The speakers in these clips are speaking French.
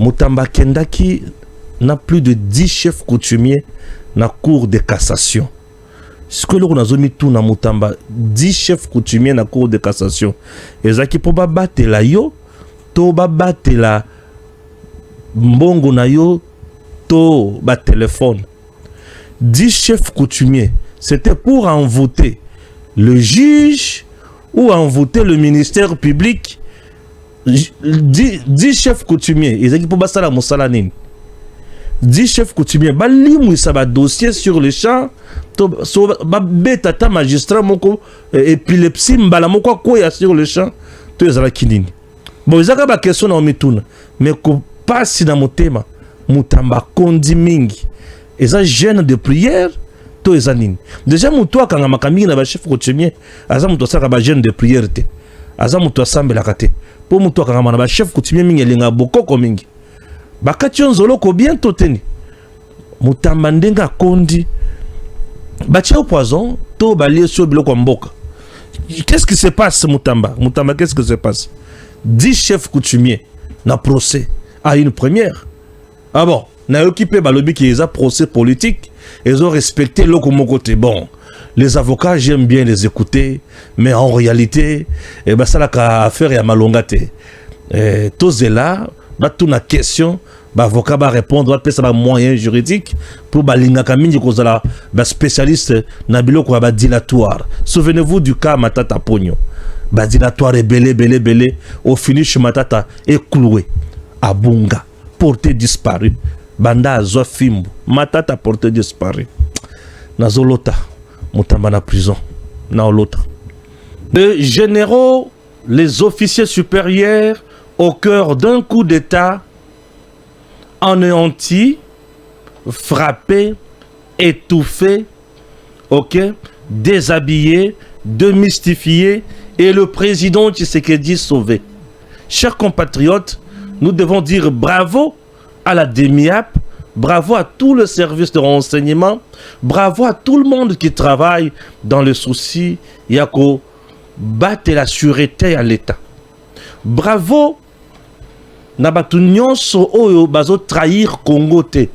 Mutamba Kendaki n'a plus de 10 chefs coutumiers dans la cour de cassation. Ce que l'on a mis tout dans Mutamba, 10 chefs coutumiers dans la cour de cassation. Et ça qui peut battre la yo, to battre la mbongo na yo, to ba téléphone. 10 chefs coutumiers, c'était pour envoûter le juge ou envoûter le ministère public. 10 chefs coutumiers, ils ont dit ça la Moussalanine. 10 chefs coutumiers, balimou ça va dossier sur le champ, so bêta magistrat moko épilepsie mbala moko quoi sur le champ, to ezala kinini. Bon, ils ont pas question na mituna, mais ko passe dans mon thème, Mutamba kondi mingi. Ils ont gêne de prière, to ezanine. Déjà mutoa kanga makamini na ba chef coutumier, aza mutoa saka ba gêne de prière te. Aza mutoa sambela kate. Pour mutoa kanga mana ba chef coutumier mingi linga bokoko mingi. Bakati onzolo ko bientôt teni. Mutamba ndenga kondi. Batia au poison, to balie sur biloko mboka. Qu'est-ce qui se passe Mutamba? Mutamba, qu'est-ce qui se passe? 10 chefs coutumiers na procès à une première. Ah bon, na occupé balobi qui les a procès politique, ils ont respecté le côté. Bon, les avocats j'aime bien les écouter, mais en réalité, ben ça la affaire ya malongate. Tous là, ba tout na question, ba avocat va répondre, va passer ba moyen juridique pour ba linga kamini kozala ba spécialiste na biloko ba dilatoire. Souvenez-vous du cas Matata Pogno. Ba dilatoire et belé au finish Matata est cloué à Bunga, porté disparu. Banda azwa fimbo, Matata porté disparu. Nazolota, Mutamba na prison, na olota. Les généraux, les officiers supérieurs au cœur d'un coup d'état anéanti, frappé, étouffé, ok, déshabillé, démystifié, et le président Tshisekedi sauvé. Chers compatriotes, nous devons dire bravo à la DEMIAP, bravo à tout le service de renseignement, bravo à tout le monde qui travaille dans le souci yako battre la sûreté à l'État. Bravo nabatu nyonso oyo bazo trahir Congo te.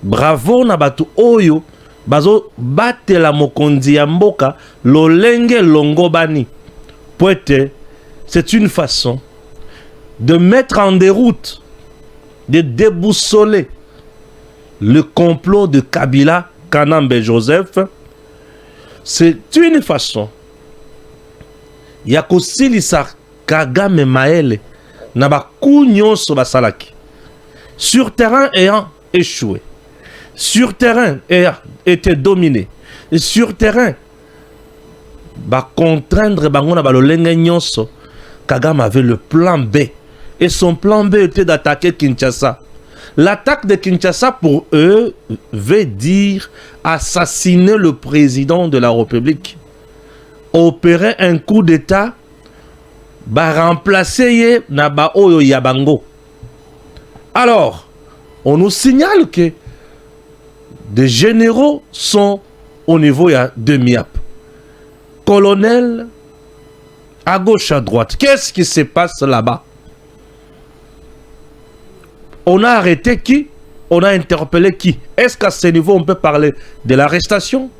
Bravo nabatu oyo bazo battre la mokonzi ya mboka lolenge longobani. Poete, c'est une façon de mettre en déroute, de déboussoler le complot de Kabila, Kanambe Joseph. C'est une façon. Yakosilisa Kagame Maele Nabaku nyonso basalaki. Sur terrain ayant échoué. Sur terrain ayant été dominé. Et sur terrain contraindre bango na balolenge nyonso. Kagame avait le plan B. Et son plan B était d'attaquer Kinshasa. L'attaque de Kinshasa pour eux veut dire assassiner le président de la République. Opérer un coup d'état, remplacer Naba Oyo Yabango. Alors, on nous signale que des généraux sont au niveau de MIAP. Colonel, à gauche, à droite. Qu'est-ce qui se passe là-bas? On a arrêté qui? On a interpellé qui? Est-ce qu'à ce niveau, on peut parler de l'arrestation?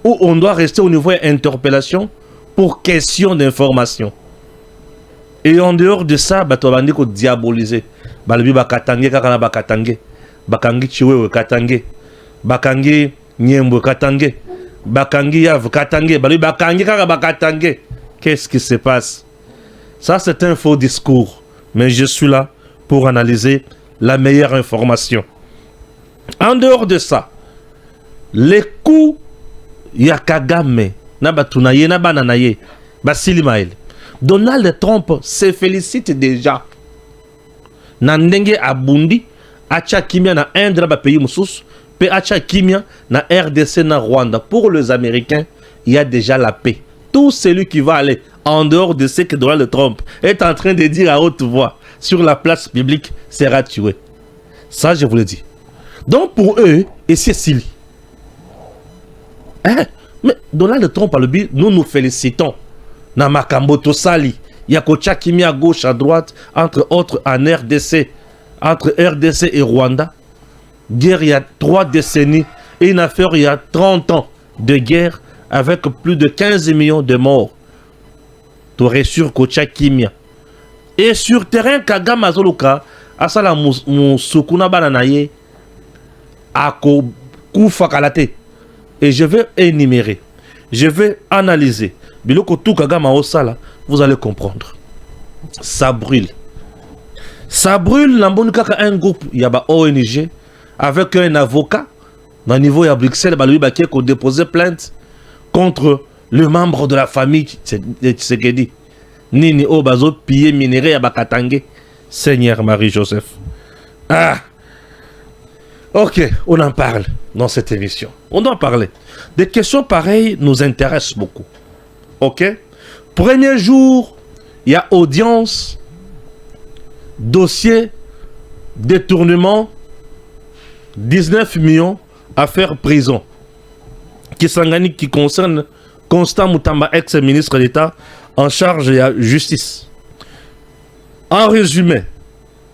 Ou on doit rester au niveau d'interpellation pour question d'information? Et en dehors de ça, bato bandi ko diaboliser. Balabi bakatange kakana bakatange. Bakangi chiwewe katange. Bakangi nyembo katange. Bakangi yav katange. Balabi bakangi kaka bakatange. Qu'est-ce qui se passe? Ça, c'est un faux discours. Mais je suis là pour analyser la meilleure information. En dehors de ça, les coups Yakagame, Nabatunaye, Nabananaye, Basili Maël. Donald Trump se félicite déjà. Nandenge Abundi, Acha Kimia na Indra ba pays Moussous, pe Acha Kimia na RDC na Rwanda. Pour les Américains, il y a déjà la paix. Tout celui qui va aller en dehors de ce que Donald Trump est en train de dire à haute voix sur la place publique sera tué. Ça, je vous le dis. Donc pour eux, et c'est Sili. Hein? Mais Donald Trump a le but, nous félicitons. Na Makambo Tosali, Yakocha Kimi à gauche, à droite, entre autres en RDC. entre RDC et Rwanda. Guerre il y a 3 décennies et une affaire il y a 30 ans de guerre avec plus de 15 millions de morts. T'aurais sur Kocha Kimia. Et sur terrain, Kagame Azoluka, Asala Moussoukuna Bananaye, Ako Koufakalate. Et je vais énumérer, je vais analyser. Biloko tout Kagame Osala, vous allez comprendre. Ça brûle. Ça brûle, un groupe, il y a un ONG, avec un avocat, dans le niveau à Bruxelles, lui qui a déposé plainte contre le membre de la famille Tshisekedi. Nini Obazo pillé minéré à Bakatangue. Seigneur Marie-Joseph. Ah! Ok, on en parle dans cette émission. On doit parler. Des questions pareilles nous intéressent beaucoup. Ok? Premier jour, il y a audience, dossier, détournement, 19 millions, affaire prison. Qui concerne Constant Moutamba, ex-ministre d'État, en charge de la justice. En résumé,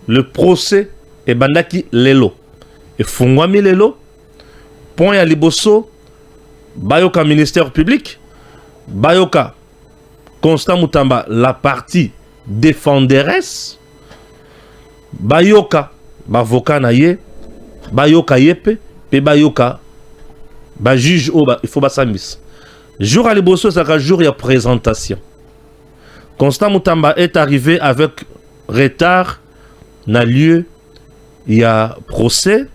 le procès est Bandaki Lelo. Et Fungwami Lelo, point à Liboso, Bayoka ministère public, Bayoka Constant Moutamba, la partie défenderesse, Bayoka, Bavoka Naye, Bayoka Yepe, et Bayoka, juge, il faut Bassamis. Jour à Liboso, c'est un jour, il y a présentation. Constant Moutamba est arrivé avec retard, n'a lieu, il y a procès.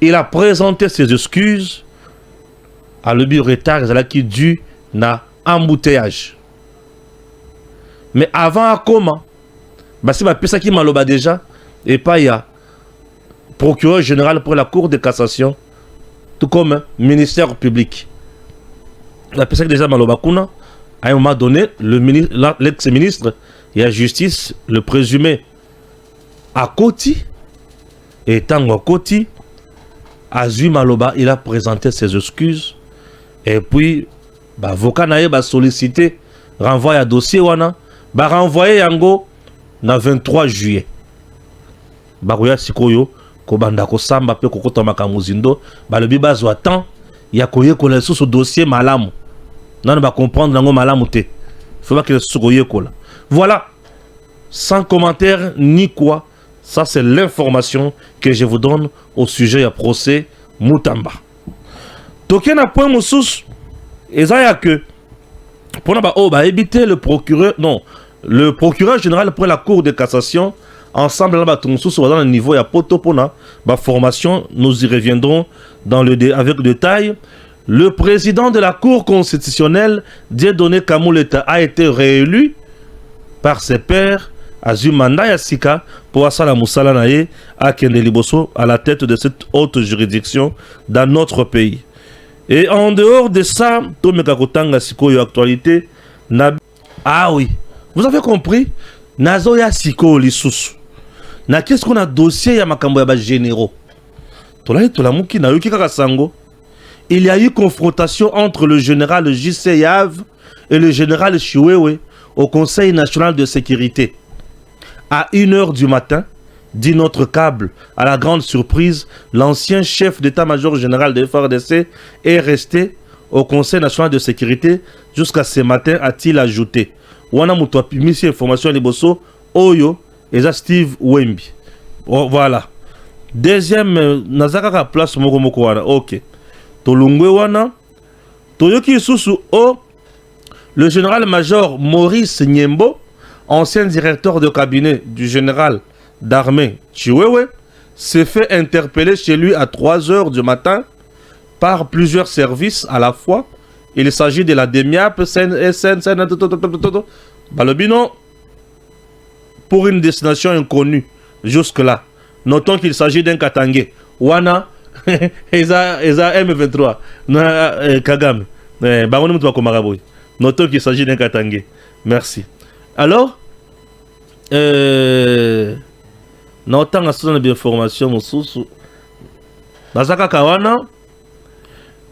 Il a présenté ses excuses à le bureau retard, qui dû na embouteillage. Mais avant à comment, c'est ça qui m'a déjà, et pas il y a procureur général pour la Cour de cassation, tout comme ministère public. La personne déjà Malobakuna, à un moment donné, l'ex-ministre et la justice, le présumé à Koti, et Tango Koti, Azui Maloba, il a présenté ses excuses, et puis, avocat naïe a sollicité, renvoyé à dossier, renvoyé Yango, le 23 juillet. Barouya Sikoyo, Kobanda Kosamba, pe Kokota Makamuzindo, le bibazo attend, il y a koye kola sous ce dossier malamu. Non, on va comprendre nango malamu te. Il faut pas que ce koye kola. Voilà, sans commentaire ni quoi, ça c'est l'information que je vous donne au sujet du procès Moutamba. Token a point moussous, et ça y a que, pour éviter le procureur, non, le procureur général pour la Cour de cassation, ensemble là-bas, dans le niveau, il y a potopona, formation, nous y reviendrons avec détail. Le président de la Cour constitutionnelle, Dieudonné Kamouleta, a été réélu par ses pairs, Azumanda Yassika, pour Asala Moussala Naye, à Kendeliboso, à la tête de cette haute juridiction dans notre pays. Et en dehors de ça, Tomekakotanga Sikoyo actualité, ah oui, vous avez compris, Nazoya Siko Lissous. Na qu'est-ce qu'on a dossier ya makambo ya généraux. Il y a eu confrontation entre le général J.C. Yav et le général Chiwewe au Conseil national de sécurité. À 1 h du matin, dit notre câble, à la grande surprise, l'ancien chef d'état-major général de FARDC est resté au Conseil national de sécurité jusqu'à ce matin, a-t-il ajouté. Wana muto apimisi information liboso oyo eza Steve Wemby. Oh, voilà. Deuxième nazaka place moko wana. OK. Tolungwe wana toyoki susu o le général-major Maurice Nyembo, ancien directeur de cabinet du général d'armée Chiwewe, s'est fait interpeller chez lui à 3 h du matin par plusieurs services à la fois. Il s'agit de la DEMIAP, Balobino, pour une destination inconnue jusque-là. Notons qu'il s'agit d'un Katangé. Wana, Eza M23, Kagame. Notons qu'il s'agit d'un Katangé. Merci. Alors, notons à ce d'information, Nazaka Kawana.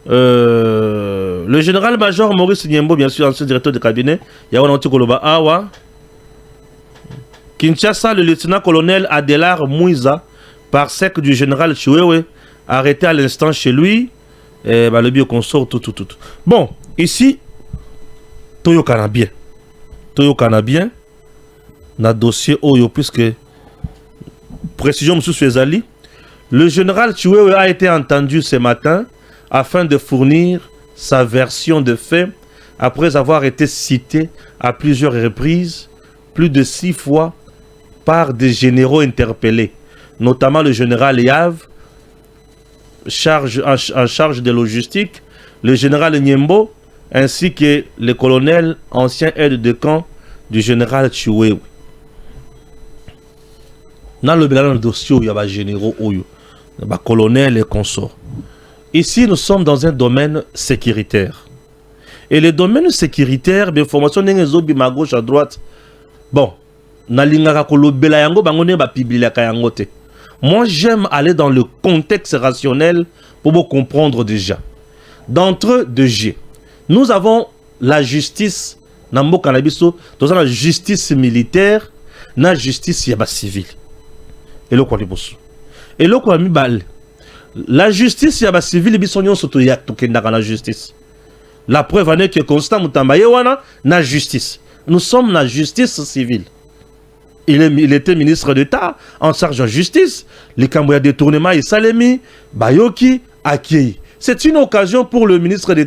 Le général-major Maurice Nyembo, bien sûr, ancien directeur de cabinet, Yawana Tikoloba Awa. Kinshasa, le lieutenant-colonel Adelar Mouiza, par sec du général Chiwewe, arrêté à l'instant chez lui. Le bioconsort, tout. Bon, ici, Toyo Canabien. Na dossier Oyo, puisque, précision, M. Suezali, le général Chiwewe a été entendu ce matin afin de fournir sa version de fait après avoir été cité à plusieurs reprises, plus de 6 fois, par des généraux interpellés, notamment le général Yav, en charge de logistique, le général Nyembo, ainsi que le colonel ancien aide de camp du général Chiwewe. Dans le dossier, il y a des généraux, des colonels et consorts. Ici, nous sommes dans un domaine sécuritaire. Et le domaine sécuritaire, l'information n'est pas à gauche, à droite. Bon, moi, j'aime aller dans le contexte rationnel pour vous comprendre déjà. D'entre deux G, nous avons la justice, la justice militaire, la justice civile. Et le quoi et le quoi la justice civile, la justice. La preuve est que Constant Mutamba Yewana na justice. Nous sommes la justice civile. Il était ministre d'État en charge de la justice. Les Cambouya détournement et Salemi, Bayoki, Akiei. C'est une occasion pour le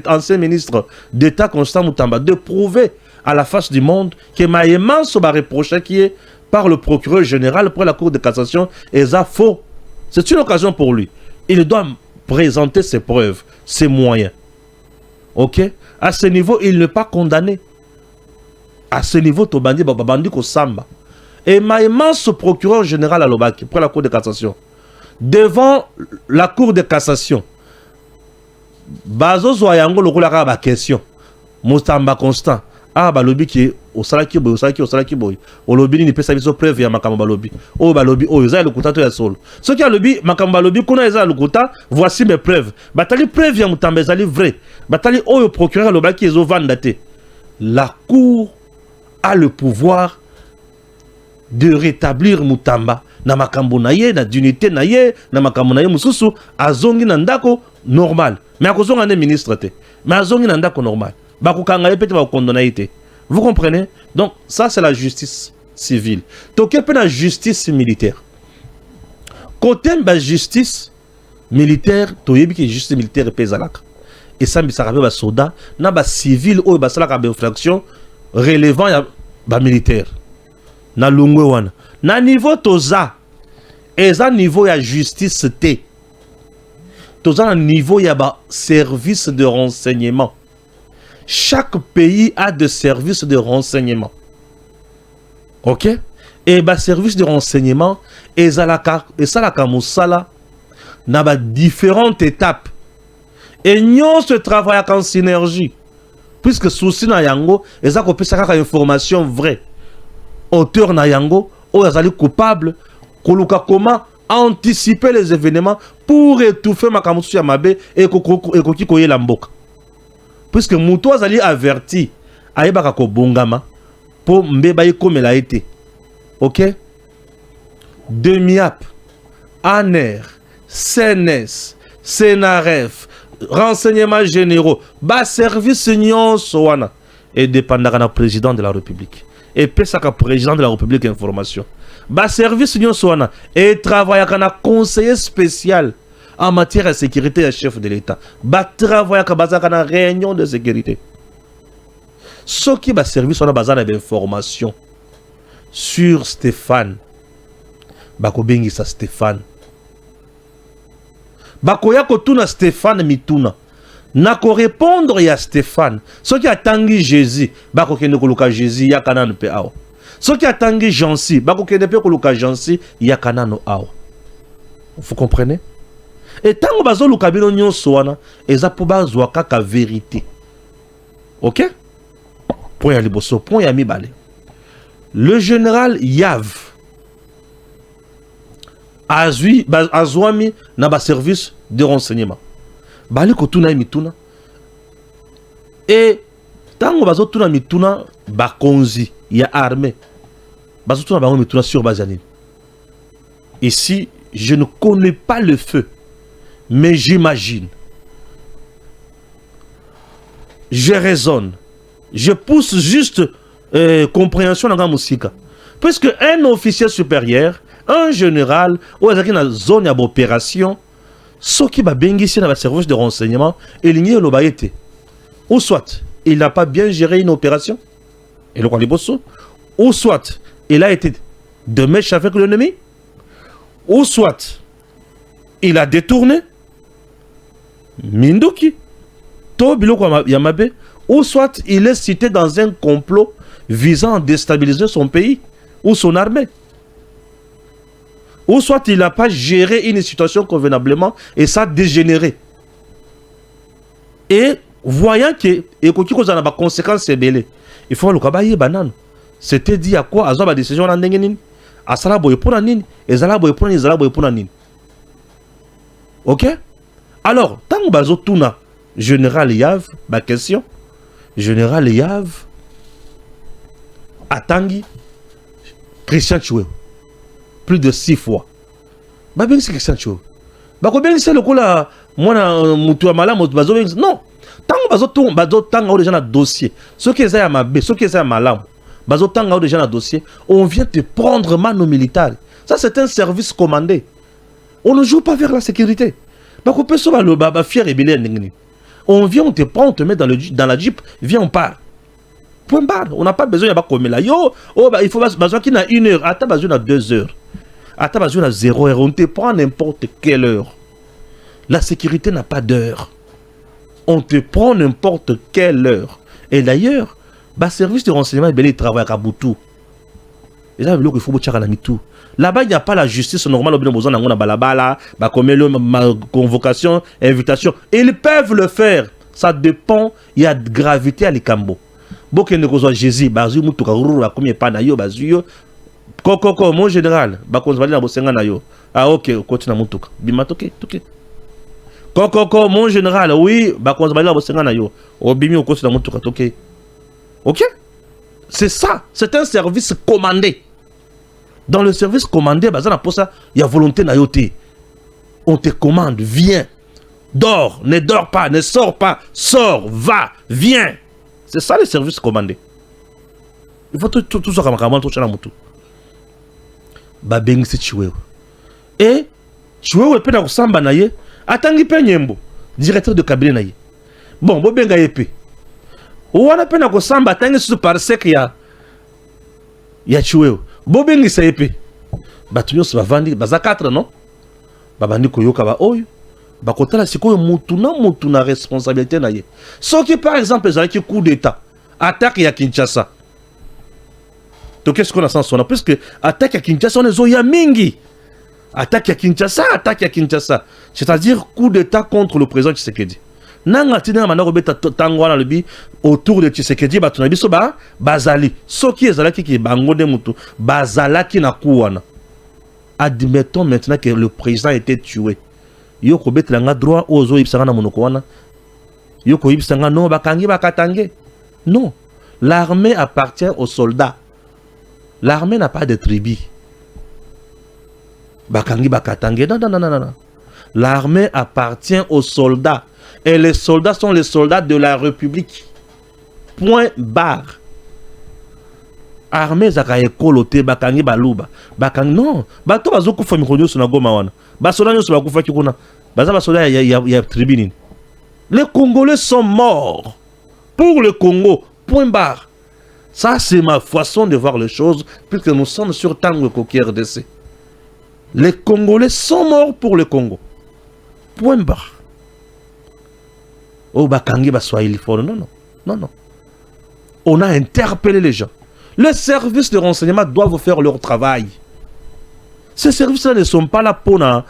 ancien ministre d'État Constant Mutamba de prouver à la face du monde que Maïman Soba reproché qui est par le procureur général pour la Cour de cassation est faux. C'est une occasion pour lui. Il doit présenter ses preuves, ses moyens. Ok? À ce niveau, il n'est pas condamné. À ce niveau, Tobandi Babandi Kosamba. Et Maïman, ce procureur général à Lobaki, pour la Cour de cassation, devant la Cour de cassation, Bazo Zoyango le roulera à question. Moustamba Constant. Ah, balobi qui au salaki boy. Au lobby ni pesa biso preuve ya makamba balobi. Oh balobi, oh za le kuta to ya solo. Ce qui a lobby makamba balobi kuna za le kuta, voici mes preuves. Batali preuve ya Mutamba ezali vrai. Batali oh le procureur le baki ezo vandate. La cour a le pouvoir de rétablir Mutamba na makambo na ye, na dignité na ye, na makambo na ye mususu azongi na ndako normal. Mais akozonga ne ministre te. Mais azongi na ndako normal. Vous comprenez? Donc, ça, c'est la justice civile. Donc, il y a la justice militaire. Côté de la justice militaire, il y a la justice militaire et ça, ça rappelle les soldats, na ba civil ou ba salaka ba infraction relevant ya ba militaire. Na lungwe wana. Na niveau toza, eza niveau ya justice te. Toza na niveau ya ba service de renseignement. Chaque pays a des services de renseignement. Ok? Et les services de renseignement, et ça la moussala, n'a différentes étapes. Et nous se travaillons en synergie. Puisque souci na yango, et ça peut faire une information vraie. Auteur na yango, ou azali coupable, koluka comment anticiper les événements pour étouffer ma kamusu ya mabe et koki koye la mboka. Puisque Moutou Azali averti Aïbaka ko bongama pour Mbebaye comme la été. Ok? Demiap, ANER, CNS, Sénaref, renseignements généraux, bas service union soana et dépendant du président de la République. Et Pesaka président de la République information. Bas service union soana et travaille avec un conseiller spécial en matière de sécurité et chef de l'État. Ba travailler avec une réunion de sécurité. Ce qui va servir sur la base d'informations sur Stéphane. Bako bengi sa Stéphane. Bako ya kotuna Stéphane mituna. Nako répondre ya Stéphane. Ce qui a tangi Jésus. Bako kende koluka Jésus ya kananu pe awa. Ce qui a tangi Jansi. Bako kende pe koluka Jansi ya kananu awa. Vous comprenez? Et tant que bazo lukabino nyonso wana eza po bazwa kaka vérité. OK? Point ya liboso, point ya mibale. Le général Yav azwami na ba service de renseignement. Bali ko tuna mituna. Et tango bazo tuna mituna bakonzi ya armée. Ici, je ne connais pas le feu, mais j'imagine. Je raisonne. Je pousse juste compréhension dans la musique. Puisque un officier supérieur, un général, ou dans la zone d'opération, ce qui va bien ici dans le service de renseignement, il n'y a pas été. Ou soit, il n'a pas bien géré une opération, et le ou soit, il a été de mèche avec l'ennemi, ou soit, il a détourné, Minduki, Tobiloko Yamabe, ou soit, il est cité dans un complot visant à déstabiliser son pays ou son armée. Ou soit, il n'a pas géré une situation convenablement et ça a dégénéré. Et voyant que il y a des conséquences, il faut le banane. C'était dit à quoi? À la décision en Nengeni, à Salaboy pour la nini, et Zalaboy pour la nini. Ok? Alors, tant que bazo tuna, général Yav, ma question, général Yav, Atangi, Christian Choué, plus de 6 fois. Bah bien c'est Christian Choué. Bah combien c'est le coup là, moi na mutu amala mutu bazo non. Tant que bazo tant déjà na dossier. Ce qui est à ma bé, ce qui est à malam. Bazo tant déjà na dossier, on vient te prendre mano militaire. Ça c'est un service commandé. On ne joue pas vers la sécurité. Bah qu'on peut sauver le baba fier et bilé n'engni. On vient, on te prend, on te met dans la jeep, viens on part. Point barre. On n'a pas besoin de comme là. Yo, oh bah il faut besoin qu'il y a 1 heure, à ta besoin à 2 heures. À ta besoin à 0 heure, on te prend n'importe quelle heure. La sécurité n'a pas d'heure. On te prend n'importe quelle heure. Et d'ailleurs, le service de renseignement, il travaille à Kabutu. Et là, il faut tout. Là-bas, il n'y a pas la justice normale. Il y a convocation, invitation. Ils peuvent le faire. Ça dépend. Il y a de gravité à l'Ikambo. Beaucoup de choses Jésus, Bazu, Moutoka, comme pas nayo, Bazu, Koko, mon général, Bakon Valina Bosenga nayo. Ah, ok, continue à Moutoka. Bimatoke, toke. Koko, mon général, oui, Bakon Valina Bosenga nayo. Obimi, on continue à Moutoka, toke. Ok? C'est ça, c'est un service commandé. Dans le service commandé, pour ça, il y a volonté nayote. On te commande, viens, dors, ne dors pas, ne sors pas, sors, va, viens. C'est ça le service commandé. Il faut tout ça comme tout ça tout. Babeng c'est Chiwewe. Et Chiwewe peut dans samba naye, atangi pe nyembo, directeur de cabinet naye. Bon, bo benga yepe. Wana pe na ko samba atangi su par sek ya Chiwewe. Bo bengi sa yepe. Batu nyonso bavandi baza 4 non? Babandi ko yoka ba oyo. Bakotala sikoyo mutu na responsabilité na ye. Ce qui par exemple les qui coup d'état attaque ya Kinshasa. Donc qu'est-ce qu'on a sans son parce que attaque ya Kinshasa on est zoya mingi. Attaque ya Kinshasa, c'est-à-dire coup d'état contre le président Tshisekedi. Nanga tina manako beta tango na lebi autour de Tshisekedi batuna biso ba bazali. Ce qui ezalaki ki bango de mutu bazalaki na kuwana. Admettons maintenant que le président était tué. Yoko betlanga droit ozo ibsanga na monoko wana. Yoko ibsanga non bakangi bakatange. Non. L'armée appartient aux soldats. L'armée n'a pas de tribu. Bakangi bakatange. Non. L'armée appartient aux soldats. Et les soldats sont les soldats de la République. Point barre. Armée zaka ekolote bakangi baluba. Bakangi non. Bato bazoku fa mikonyo na goma wana. Basoda nyo ba kufa kikuna. Baza basoda ya tribune. Les Congolais sont morts pour le Congo. Point barre. Ça c'est ma façon de voir les choses puisque nous sommes sur Tango Koki RDC. Les Congolais sont morts pour le Congo. Point barre. Oh bakangi baswahili fort non. On a interpellé les gens. Les services de renseignement doivent faire leur travail. Ces services-là ne sont pas là pour la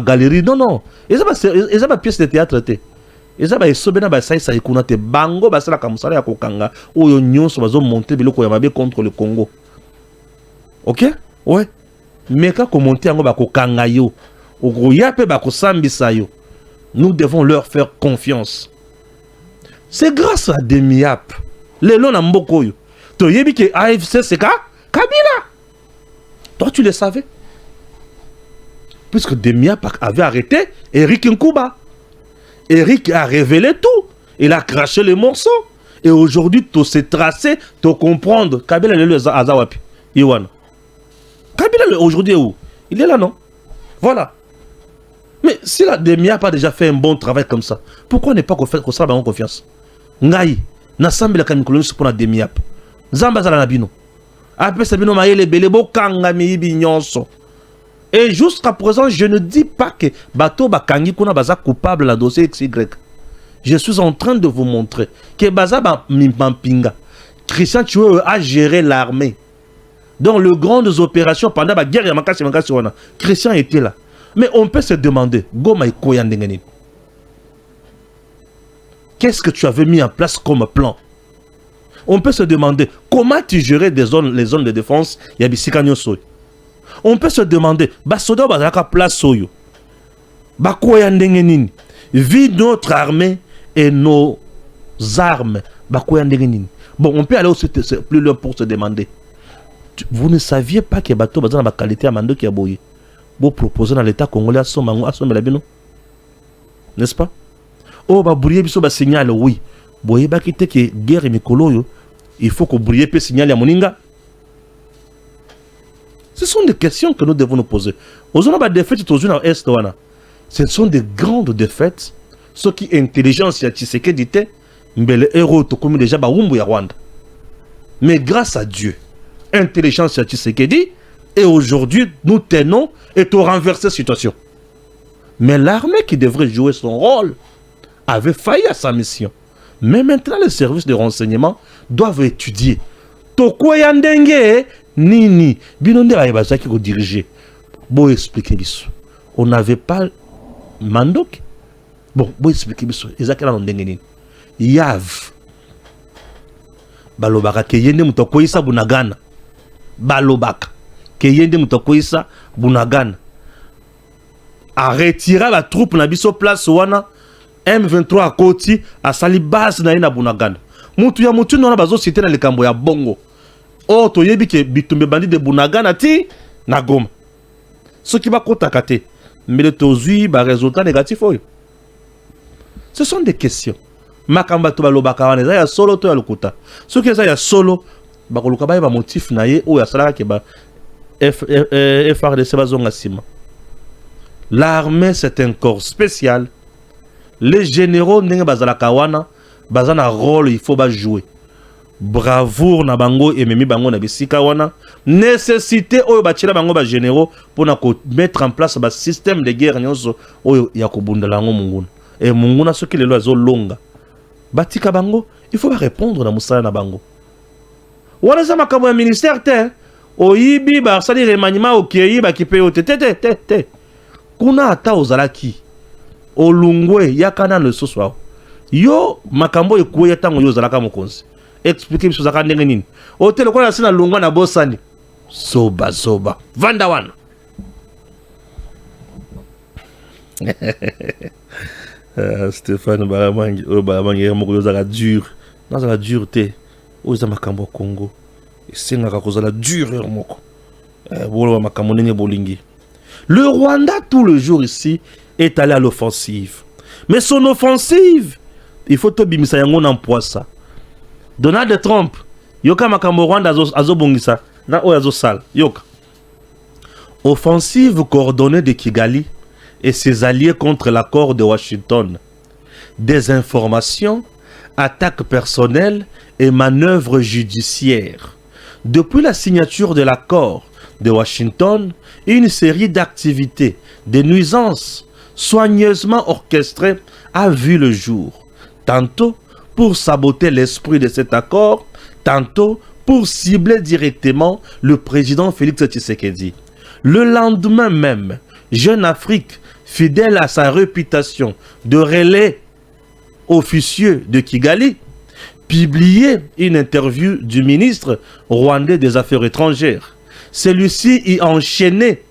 galerie. Non. Ils ont des pièces de théâtre. Ils ont des sobena basaïsa ikunate bango basala kamusala ya kokanga oyo nyonso bazo monter biloko ya mabe contre le Congo. OK? Ouais. Mais quand monter yango ba kokanga yo, okoya pe ba kosambisa yo. Nous devons leur faire confiance. C'est grâce à des MIAP. Les lona mboko yo. To yebi ke AFC seka Kabila. Toi, tu le savais. Puisque Demiap avait arrêté Eric Nkuba. Eric a révélé tout. Il a craché les morceaux. Et aujourd'hui, tu sais tracer, tu comprendre. Kabila est le Azawapi. Iwan. Kabila aujourd'hui est où? Il est là, non? Voilà. Mais si la Demiap a déjà fait un bon travail comme ça, pourquoi ne pas qu'on ça en confiance? Ngai, Nassambi la Kamikolo pour la Demiap. Zamba Zala Nabino. Après Sabino Maïle Belebo Kangami Bignonso. Et jusqu'à présent, je ne dis pas que Bato Bakangi Kuna Baza coupable dans le dossier XY. Je suis en train de vous montrer que Baza Mimpinga, Christian Tchoué a géré l'armée. Dans les grandes opérations pendant la guerre, Christian était là. Mais on peut se demander, qu'est-ce que tu avais mis en place comme plan? On peut se demander, comment tu gérais les zones de défense? On peut se demander, Basoda Bazaka place Soyo. Vide notre armée et nos armes. Bon, on peut aller aussi plus loin pour se demander. Vous ne saviez pas que Bato Bazana ma qualité à Mando qui a boyé. Vous proposez dans l'État congolais à son Labino. N'est-ce pas? Oh, bah, brouiller biso ba signal, oui. Boyé ba kite que guerre et mikolo, il faut que brouiller peut signaler à Moninga. Ce sont des questions que nous devons nous poser. Aux ba défaites aux unes à Est, ce sont des grandes défaites. Ce qui est intelligence, il y a Tshisekedi, mais les héros, comme déjà ba Wumbu ya Rwanda. Mais grâce à Dieu, intelligence, il y a Tshisekedi, et aujourd'hui, nous tenons et tout renverser la situation. Mais l'armée qui devrait jouer son rôle avait failli à sa mission. Mais maintenant, les services de renseignement doivent étudier. Tokoyandenge, Nini, Binonde Baïbaza qui diriger. Bon, expliquer biso. On n'avait pas Mandok. Bon, bon, expliquer biso. Ezakela Ndenge Yav. Balobaka Keyende Mutokoisa Bunagana. Balobaka. Keyende Mutokoisa Bunagana. A retirer la troupe na biso place wana M23 à Koti à sali base na Bunagana. Mutu ya mutu na bazo cité na likambo ya bongo. Oh to yebi ke bitumbe bandi de Bunagana ti na Goma. Ce qui va kota kate. Mais le tozui ba résultat négatif oyo. Ce sont des questions. Makamba to balobaka wana za ya solo to ya lokuta. Ce qui za ya solo ba koluka ba motif na ye o ya salaka ke ba FRDC bazonga sima. L'armée, c'est un corps spécial. Les généraux, bazana rôle, il faut jouer. Bravoure na bango et memi bango na bisika wana. Nécessité oyo bachila bango ba généraux pour mettre en place un système de guerre nyonso oyo yakobunda lango munguna. Et munguna ce qui les lois longa. Batika bango, il faut répondre na musala na bango. Wana za makambo ya ministère te. Oyibi ba sali remaniement okeyi ba kipeyo te. Kuna ata ozalaki olungwe yakana le soswa yo makambo ekuwe yatango yo zalaka mokonzi expliquer biso zaka ndenge nini hotel ko na sina lungwa na bosani zoba vanda wana Stéphane Baramangi moko yo zaka dur na zaka dureté o za makambo Congo esenga ko zala dur moko bolo makambo ndenge bolingi. Le Rwanda, tout le jour ici, est allé à l'offensive. Mais son offensive, il faut que bimisa yango na poisa. Donald Trump, yoka makambo Rwanda azobongisa, na o azosal, yoka. Offensive coordonnée de Kigali et ses alliés contre l'accord de Washington. Désinformation, attaques personnelles et manœuvres judiciaires. Depuis la signature de l'accord de Washington, une série d'activités, de nuisances soigneusement orchestrées a vu le jour. Tantôt pour saboter l'esprit de cet accord, tantôt pour cibler directement le président Félix Tshisekedi. Le lendemain même, Jeune Afrique, fidèle à sa réputation de relais officieux de Kigali, publiait une interview du ministre rwandais des Affaires étrangères. Celui-ci y enchaînait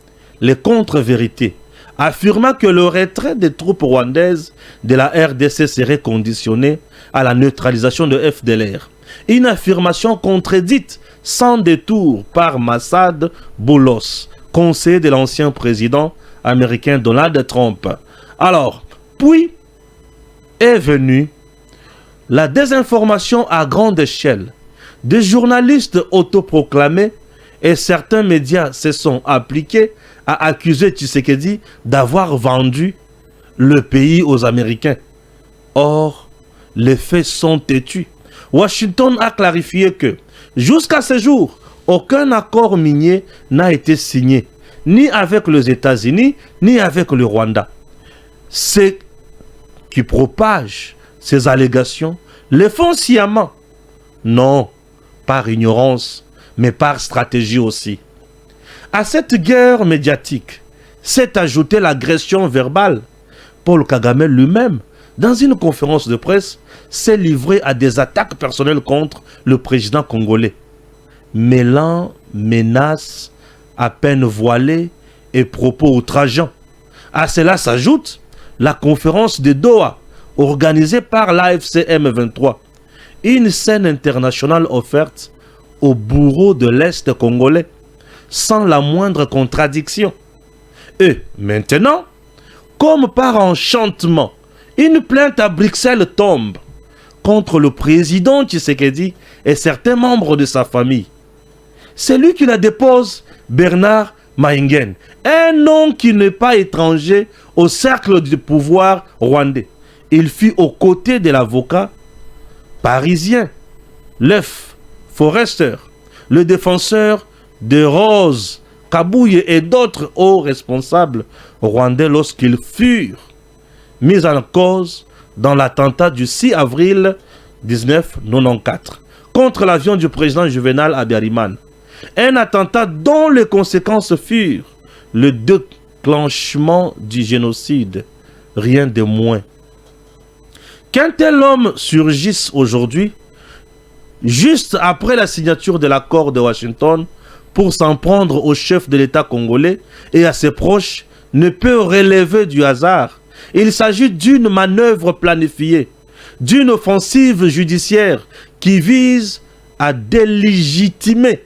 les contre-vérités, affirmant que le retrait des troupes rwandaises de la RDC serait conditionné à la neutralisation de FDLR Une affirmation contredite sans détour par Massad Boulos, conseiller de l'ancien président américain Donald Trump. Alors, puis est venue la désinformation à grande échelle. Des journalistes autoproclamés et certains médias se sont appliqués à accuser Tshisekedi d'avoir vendu le pays aux Américains. Or, les faits sont têtus. Washington a clarifié que, jusqu'à ce jour, aucun accord minier n'a été signé, ni avec les États-Unis, ni avec le Rwanda. Ceux qui propagent ces allégations les font sciemment. Non, par ignorance, mais par stratégie aussi. À cette guerre médiatique s'est ajoutée l'agression verbale. Paul Kagame lui-même, dans une conférence de presse, s'est livré à des attaques personnelles contre le président congolais, mêlant menaces à peine voilées et propos outrageants. À cela s'ajoute la conférence de Doha, organisée par l'AFC M23, une scène internationale offerte aux bourreaux de l'Est congolais, sans la moindre contradiction. Et maintenant, comme par enchantement, une plainte à Bruxelles tombe contre le président Tshisekedi et certains membres de sa famille. C'est lui qui la dépose, Bernard Mahingen, un nom qui n'est pas étranger au cercle du pouvoir rwandais. Il fut aux côtés de l'avocat parisien, Leuf Forester, le défenseur de Rose Kabouye et d'autres hauts responsables rwandais lorsqu'ils furent mis en cause dans l'attentat du 6 avril 1994 contre l'avion du président Juvenal Habyarimana. Un attentat dont les conséquences furent le déclenchement du génocide, rien de moins. Qu'un tel homme surgisse aujourd'hui, juste après la signature de l'accord de Washington, pour s'en prendre au chef de l'État congolais et à ses proches, ne peut relever du hasard. Il s'agit d'une manœuvre planifiée, d'une offensive judiciaire qui vise à délégitimer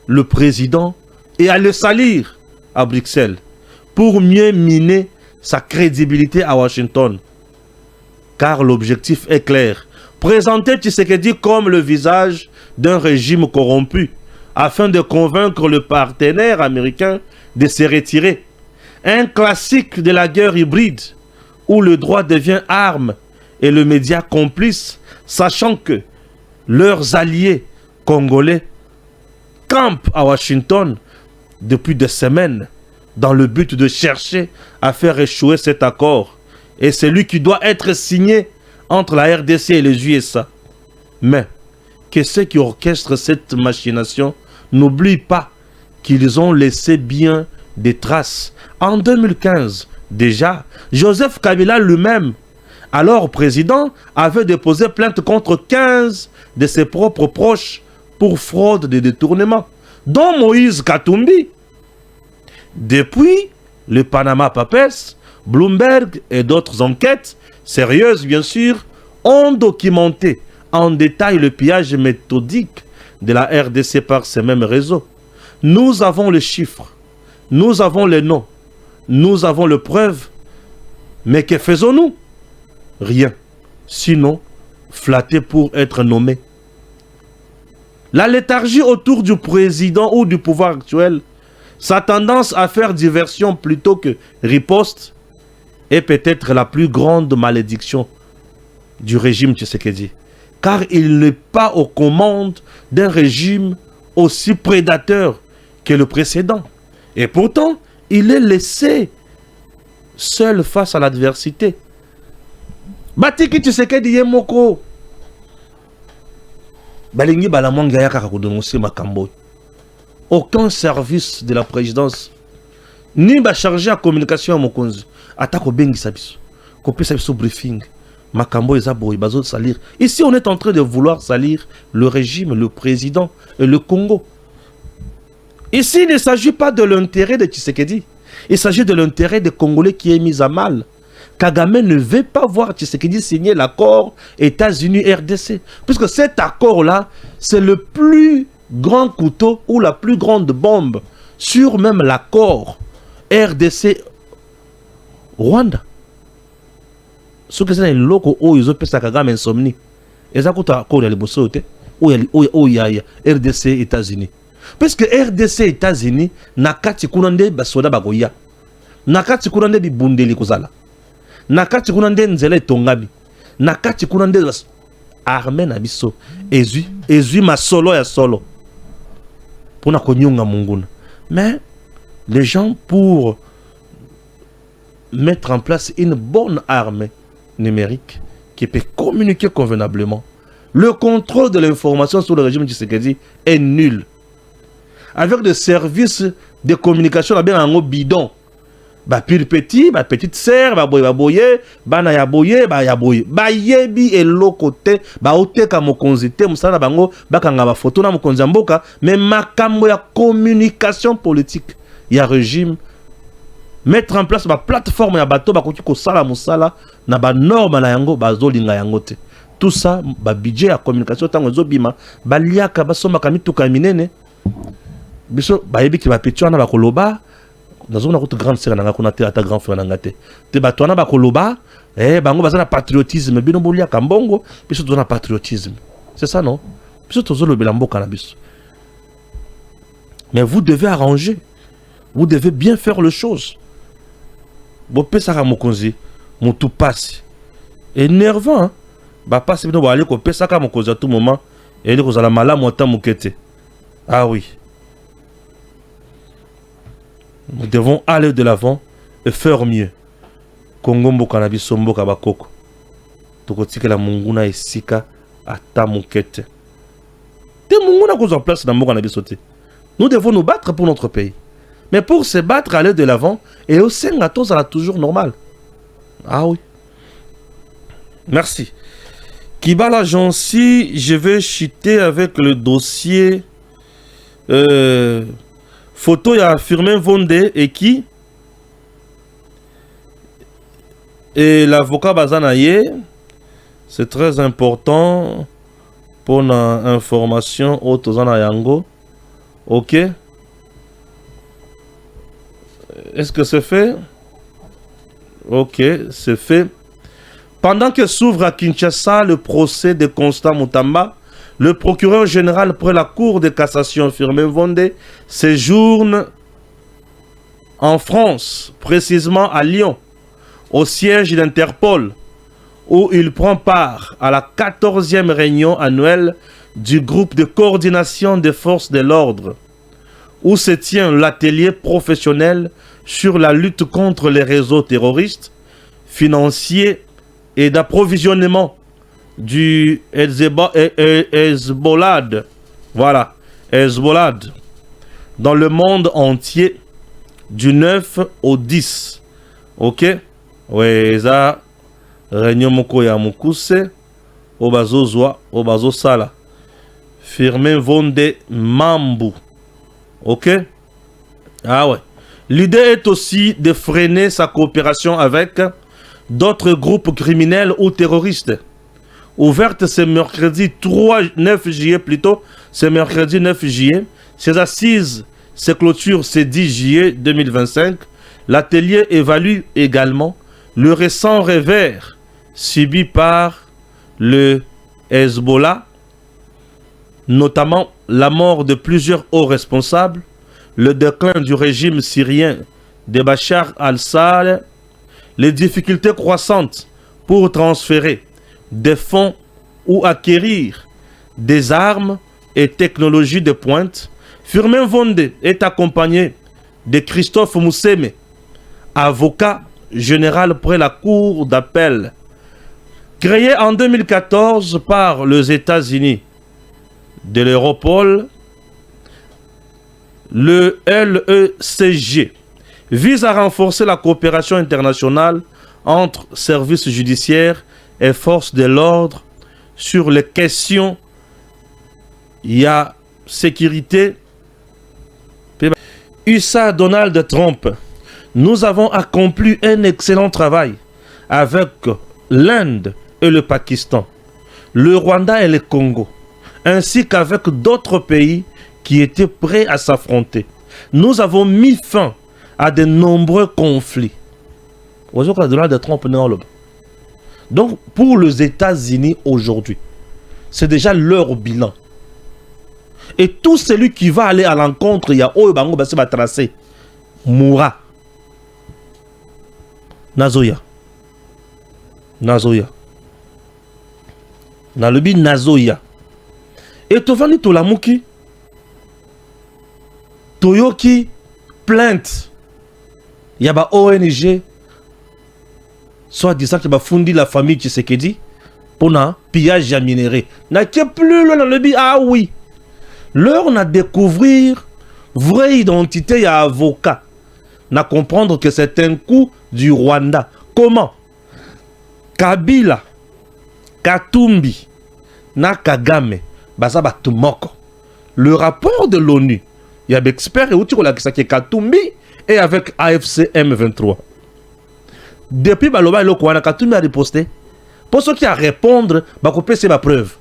le président et à le salir à Bruxelles pour mieux miner sa crédibilité à Washington. Car l'objectif est clair, présenter Tshisekedi comme le visage d'un régime corrompu afin de convaincre le partenaire américain de se retirer. Un classique de la guerre hybride où le droit devient arme et le média complice, sachant que leurs alliés congolais campent à Washington depuis des semaines dans le but de chercher à faire échouer cet accord. Et c'est lui qui doit être signé entre la RDC et les USA. Mais que ceux qui orchestrent cette machination n'oublient pas qu'ils ont laissé bien des traces. En 2015, déjà, Joseph Kabila lui-même, alors président, avait déposé plainte contre 15 de ses propres proches pour fraude et détournement, dont Moïse Katumbi. Depuis le Panama Papers, Bloomberg et d'autres enquêtes, sérieuses bien sûr, ont documenté en détail le pillage méthodique de la RDC par ces mêmes réseaux. Nous avons les chiffres, nous avons les noms, nous avons les preuves, mais que faisons-nous? Rien, sinon flatter pour être nommé. La léthargie autour du président ou du pouvoir actuel, sa tendance à faire diversion plutôt que riposte, est peut-être la plus grande malédiction du régime Tshisekedi. Car il n'est pas aux commandes d'un régime aussi prédateur que le précédent. Et pourtant, il est laissé seul face à l'adversité. Batiki Tshisekedi Yemoko. Balingi Balamanga Yaka dénoncer Makambo. Aucun service de la présidence, ni chargé à communication à Mokonzi, attaque au Bengi Sabiso, copie Sabiso briefing, Makambo et Zaboui, Bazo salir. Ici, on est en train de vouloir salir le régime, le président et le Congo. Ici, il ne s'agit pas de l'intérêt de Tshisekedi, il s'agit de l'intérêt des Congolais qui est mis à mal. Kagame ne veut pas voir Tshisekedi signer l'accord États-Unis-RDC. Puisque cet accord-là, c'est le plus grand couteau ou la plus grande bombe sur même l'accord RDC-Rwanda. Ce que c'est un loco où ils ont fait ça Kagame insomnie. Et ça coûte à quoi il y a les bossotes où il y a RDC États-Unis. Parce que RDC États-Unis nakati kunande basoda bagoya. Nakati kunande bibundeli kozala. Nakati kunande nzela etongabi. Nakati kunande armée na biso. Ezui masolo ya solo. Pona konyunga munguna. Mais les gens pour mettre en place une bonne armée numérique qui peut communiquer convenablement. Le contrôle de l'information sur le régime Tshisekedi est nul. Avec des services de communication bien en bidon. Ba petit, ba petite sœur, ba boye, ba na ya boye, ba yebi et l'autre côté, ba oteka mokonzite, musala bango, ba kanga ba photo na mokonzamboka, mais makambo ya communication politique, ya régime, mettre en place ba plateforme ya bato, ba koki ko sala musala, na ba norme na yango, ba zolinga yango te. Tout ça, ba budget ya communication, tango zobima, ba liaka, ba soma kamituka minene, biso, ba yebi ki ba petit wana ba koloba, nous avons une grande sœur, nous avons un grand frère. Nous avons un patriotisme. Nous avons un patriotisme. C'est ça, non? Mais vous devez arranger. Vous devez bien faire les choses. Vous pouvez faire tout passe. Énervant. Hein? Passe, vous allez faire à tout moment. Et vous allez mal à ah oui. Nous devons aller de l'avant et faire mieux. Congo mboka na biso mboka bakoko. Tokotikela munguna esika ata mukete. Te munguna ko en place na mboka na biso te. Nous devons nous battre pour notre pays. Mais pour se battre, aller de l'avant et au sengato ça sera toujours normal. Ah oui. Merci. Kibala Jansi, je vais chuter avec le dossier photo, il y a Firmin Vondé et qui? Et l'avocat Bazanaye. C'est très important pour l'information au Tozana Yango. Ok. Est-ce que c'est fait? Ok, c'est fait. Pendant que s'ouvre à Kinshasa le procès de Constant Moutamba, le procureur général près la Cour de cassation, Firmin Vondé, séjourne en France, précisément à Lyon, au siège d'Interpol, où il prend part à la 14e réunion annuelle du groupe de coordination des forces de l'ordre, où se tient l'atelier professionnel sur la lutte contre les réseaux terroristes, financiers et d'approvisionnement du Hezbollah, voilà, Hezbollah, dans le monde entier, du 9 au 10. Ok? Oui, ça, réunion moko ya mukuse, obazozwa, obazosala. Firmin Vondé Mambu. Ok? Ah ouais. L'idée est aussi de freiner sa coopération avec d'autres groupes criminels ou terroristes. Ouverte ce mercredi 9 juillet plutôt, ce mercredi 9 juillet, ces assises se clôturent ce 10 juillet 2025. L'atelier évalue également le récent revers subi par le Hezbollah, notamment la mort de plusieurs hauts responsables, le déclin du régime syrien de Bachar al-Assad, les difficultés croissantes pour transférer des fonds ou acquérir des armes et technologies de pointe. Firmin Vondé est accompagné de Christophe Mousseme, avocat général près la Cour d'appel. Créé en 2014 par les États-Unis de l'Europol, le LECG vise à renforcer la coopération internationale entre services judiciaires et forces de l'ordre sur les questions sécurité. USA Donald Trump, nous avons accompli un excellent travail avec l'Inde et le Pakistan, le Rwanda et le Congo, ainsi qu'avec d'autres pays qui étaient prêts à s'affronter. Nous avons mis fin à de nombreux conflits. Donc, pour les États-Unis aujourd'hui, c'est déjà leur bilan. Et tout celui qui va aller à l'encontre, il y a Oyobango Bassi va tracer. Moura. Nazoya. Nazoya. Nalobi Nazoya. Et Tovani Tolamuki. Toyoki plainte. Il y a ba ONG. Soit disant qu'il va fonder la famille Tshisekedi. Pour un pillage à minerai. N'a que plus loin dans le bi. Ah oui. L'heure on a découvrir vraie identité y a avocat. N'a comprendre que c'est un coup du Rwanda. Comment? Kabila, Katumbi, na Kagame, Bazaba Tumoko. Le rapport de l'ONU, il y a des experts et outils qui est Katumbi et avec AFC M23. Depuis Baloba et Lokwana, Katumbi a riposté. Pour ceux qui a répondre, Bakopé c'est ma preuve.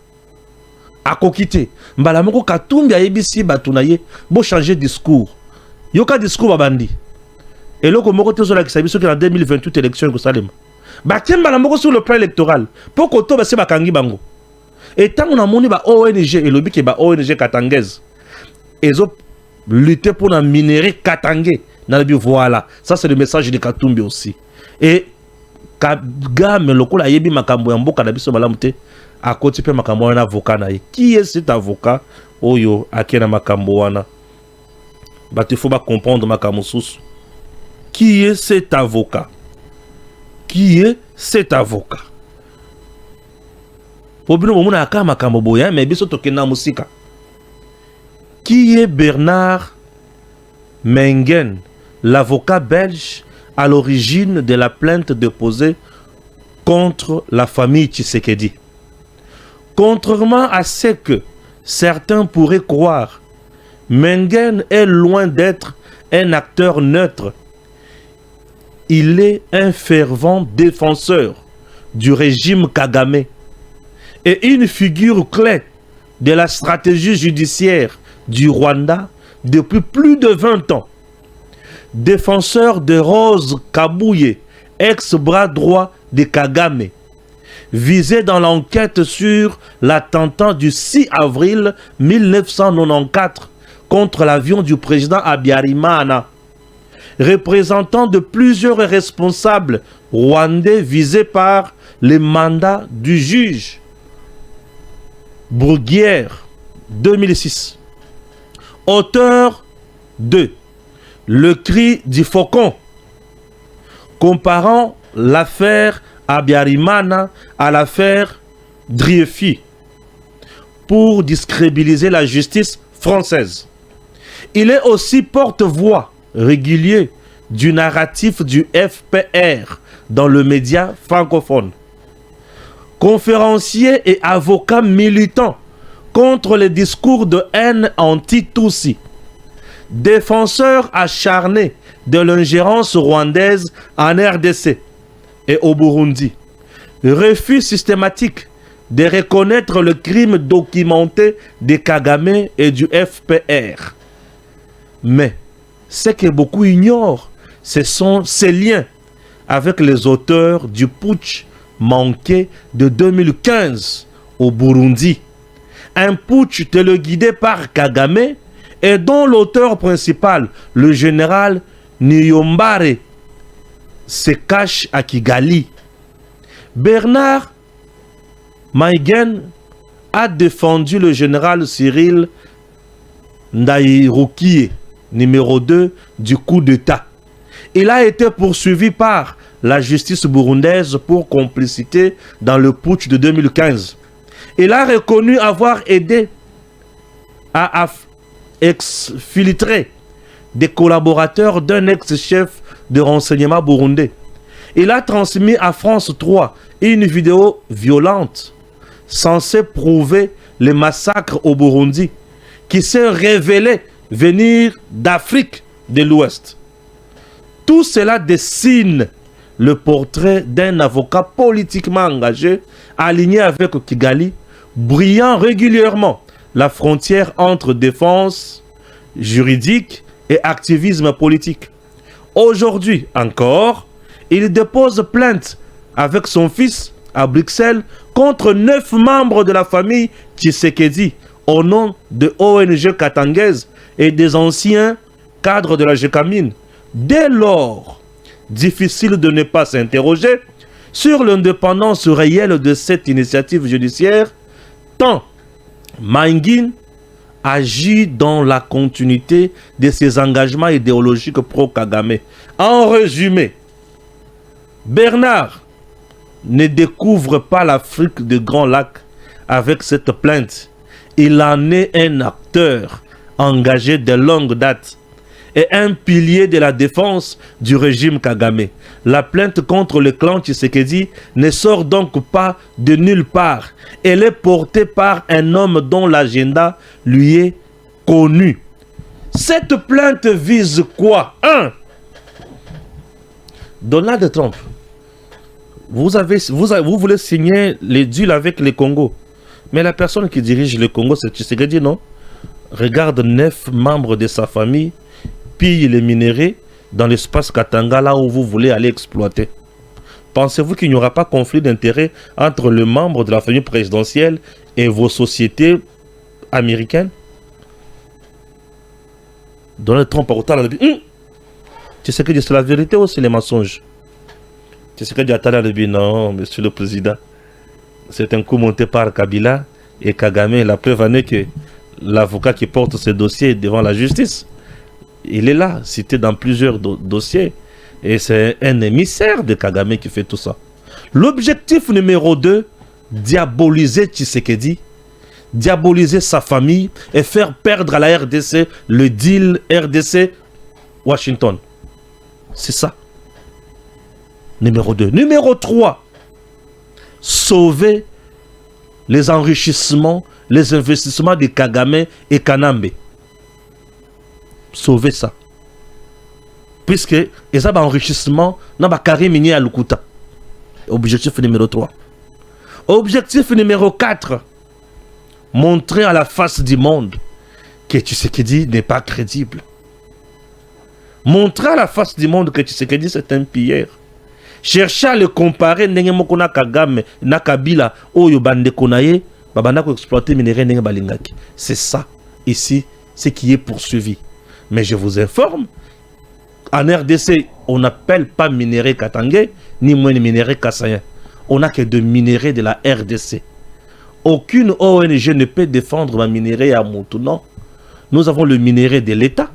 A kokité. Mbalamoko Katumbi a ebisi batunaye, bo changer discours. Yoka discours babandi. Et là, comme on a dit en 2028 élection au Salem. Bakem sur le plan électoral. Pour que tout se bakangi bango. Et tant qu'on a moni ba ONG et lobby qui ba ONG katangaise. Ils ont lutté pour la minerai katangé. Voilà. Ça c'est le message de Katumbi aussi. Et Kagame loko la yebi makambo ya mboka na biso malamute a côté pe makambo na avocat na. Qui est cet avocat oyo akena makambo wana? Il faut comprendre makambo sous. Qui est cet avocat? Qui est cet avocat? Qui est Bernard Mengen, l'avocat belge à l'origine de la plainte déposée contre la famille Tshisekedi? Contrairement à ce que certains pourraient croire, Mengen est loin d'être un acteur neutre. Il est un fervent défenseur du régime Kagame et une figure clé de la stratégie judiciaire du Rwanda depuis plus de 20 ans. Défenseur de Rose Kabuye, ex-bras droit de Kagame, visé dans l'enquête sur l'attentat du 6 avril 1994 contre l'avion du président Habyarimana, représentant de plusieurs responsables rwandais visés par les mandats du juge Bruguière 2006. Auteur de Le cri du faucon, comparant l'affaire Habyarimana à l'affaire Driefi pour discrédibiliser la justice française. Il est aussi porte-voix régulier du narratif du FPR dans le média francophone. Conférencier et avocat militant contre les discours de haine anti-Tutsi. Défenseur acharné de l'ingérence rwandaise en RDC et au Burundi. Refus systématique de reconnaître le crime documenté de Kagame et du FPR. Mais ce que beaucoup ignorent, ce sont ces liens avec les auteurs du putsch manqué de 2015 au Burundi. Un putsch téléguidé par Kagame et dont l'auteur principal, le général Niyombare, se cache à Kigali. Bernard Mengen a défendu le général Cyril Ndayirukiye, numéro 2 du coup d'État. Il a été poursuivi par la justice burundaise pour complicité dans le putsch de 2015. Il a reconnu avoir aidé à exfiltrer des collaborateurs d'un ex-chef de renseignement burundais. Il a transmis à France 3 une vidéo violente censée prouver les massacres au Burundi qui s'est révélé venir d'Afrique de l'Ouest. Tout cela dessine le portrait d'un avocat politiquement engagé, aligné avec Kigali, brillant régulièrement la frontière entre défense juridique et activisme politique. Aujourd'hui encore, il dépose plainte avec son fils à Bruxelles contre 9 membres de la famille Tshisekedi au nom de ONG katangaise et des anciens cadres de la GECAMINE. Dès lors, difficile de ne pas s'interroger sur l'indépendance réelle de cette initiative judiciaire, tant Mainguine agit dans la continuité de ses engagements idéologiques pro-Kagame. En résumé, Bernard ne découvre pas l'Afrique de Grand Lac avec cette plainte. Il en est un acteur engagé de longue date et un pilier de la défense du régime Kagame. La plainte contre le clan Tshisekedi ne sort donc pas de nulle part. Elle est portée par un homme dont l'agenda lui est connu. Cette plainte vise quoi? 1. Donald Trump. Vous voulez signer les deals avec le Congo. Mais la personne qui dirige le Congo, c'est Tshisekedi, non? Regarde 9 membres de sa famille pillent les minéraux dans l'espace Katanga, là où vous voulez aller exploiter. Pensez-vous qu'il n'y aura pas conflit d'intérêts entre les membres de la famille présidentielle et vos sociétés américaines? Donald Trump a autant tu sais que c'est la vérité ou c'est les mensonges? Tu sais que dit non, monsieur le président, c'est un coup monté par Kabila et Kagame. La preuve en est que l'avocat qui porte ce dossier devant la justice, il est là, cité dans plusieurs dossiers. Et c'est un émissaire de Kagame qui fait tout ça. L'objectif numéro 2, diaboliser Tshisekedi, diaboliser sa famille et faire perdre à la RDC le deal RDC-Washington. C'est ça. Numéro 2. Numéro 3, sauver les enrichissements, les investissements de Kagame et Kanambe. Sauver ça. Puisque ils ont un enrichissement dans le carré minier à Lukuta. Objectif numéro 3. Objectif numéro 4. Montrer à la face du monde que Tshisekedi n'est pas crédible. Montrer à la face du monde que Tshisekedi c'est un pilleur. Chercher à le comparer n'engemoko na Kagame na Kabila oyo bande konaye babana ko exploiter minerai n'enge balingaki. C'est ça ici ce qui est poursuivi. Mais je vous informe, en RDC on n'appelle pas minerai katangais ni moins minerai kassayen. On n'a que de minerais de la RDC. Aucune ONG ne peut défendre un minerai à Moutou, non. Nous avons le minerai de l'État,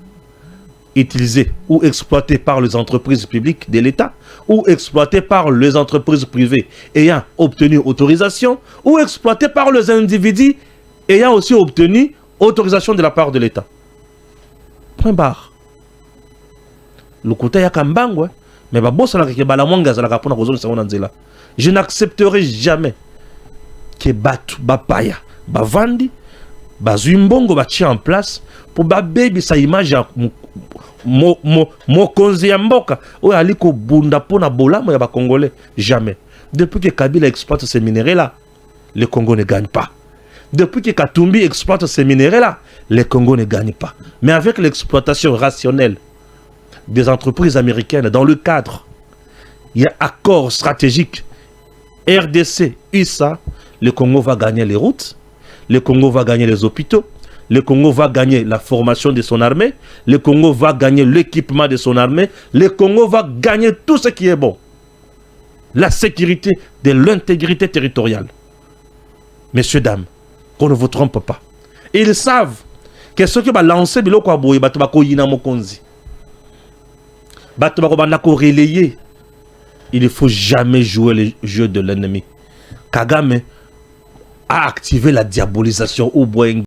utilisé ou exploité par les entreprises publiques de l'État, ou exploité par les entreprises privées ayant obtenu autorisation, ou exploité par les individus ayant aussi obtenu autorisation de la part de l'État. Point barre. Le côté ya kambangwe, mais je n'accepterai jamais que Batu, Bapaya, Bavandi, Bazuimbongo bachi en place pour baby sa image ya mokonzi ya mboka ou aliko bunda pona bolamo ya ba congolais. Jamais. Depuis que Kabila exploite ces minéraux là, le Congo ne gagne pas. Depuis que Katumbi exploite ces minéraux là, le Congo ne gagne pas. Mais avec l'exploitation rationnelle des entreprises américaines dans le cadre, il y a accord stratégique RDC, USA, le Congo va gagner les routes, le Congo va gagner les hôpitaux, le Congo va gagner la formation de son armée, le Congo va gagner l'équipement de son armée, le Congo va gagner tout ce qui est bon. La sécurité de l'intégrité territoriale. Messieurs, dames, qu'on ne vous trompe pas. Ils savent que ce qui va lancer biloko aboye bato bakoyina mokonzi. Bato bakobandako relayer. Il ne faut jamais jouer le jeu de l'ennemi. Kagame a activé la diabolisation au Boeing.